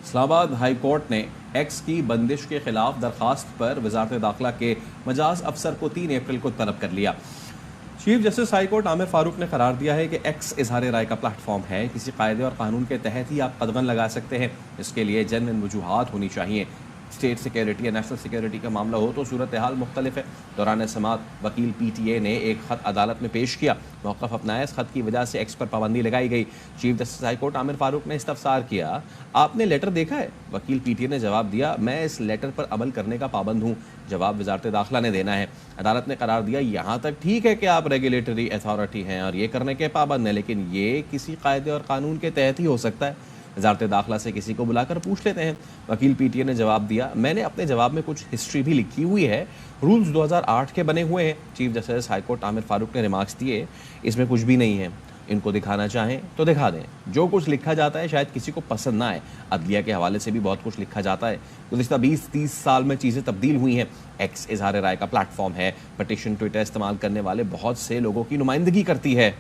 Islamabad high court ने x की बंदिश के खिलाफ दरखास्त पर वजारत दाखिला के मजाज अफसर को 3 अप्रैल को तलब कर लिया। Chief justice high court Aamir Farooq ने करार दिया है कि एक्स इजहार राय का प्लेटफॉर्म है। किसी कायदे और कानून के तहत ही आप कदगन लगा सकते हैं। इसके लिए जेन्युइन वजूहात होनी चाहिए। स्टेट सिक्योरिटी या नेशनल सिक्योरिटी का मामला हो तो सूरत हाल मुख्तलिफ है। दौरान समात वकील PTA ने एक खत अदालत में पेश किया, मौक़िफ़ अपनाया। इस खत की वजह से एक्स पर पाबंदी लगाई गई। Chief justice high court Aamir Farooq ने इस्तफसार किया, आपने लेटर देखा है? वकील PTA ने जवाब दिया, मैं इस लेटर पर अमल करने का पाबंद हूँ। जवाब वजारत दाखिला ने देना है। अदालत ने करार दिया, यहाँ तक ठीक है कि आप रेगुलेटरी अथॉरिटी हैं और ये करने के पाबंद हैं, लेकिन ये किसी कायदे और कानून के तहत ही हो सकता है। वजारत दाखिला से किसी को बुलाकर पूछ लेते हैं। वकील PTA ने जवाब दिया, मैंने अपने जवाब में कुछ हिस्ट्री भी लिखी हुई है। रूल्स 2008 के बने हुए हैं। Chief justice high court Aamir Farooq ने रिमार्क्स दिए, इसमें कुछ भी नहीं है। इनको दिखाना चाहें तो दिखा दें। जो कुछ लिखा जाता है शायद किसी को पसंद ना आए। अदलिया के हवाले से भी बहुत कुछ लिखा जाता है। गुज़िश्ता 20-30 साल में चीज़ें तब्दील हुई हैं। एक्स इजहार राय का प्लेटफॉर्म है। पटिशन ट्विटर इस्तेमाल करने वाले बहुत से लोगों की नुमाइंदगी करती है।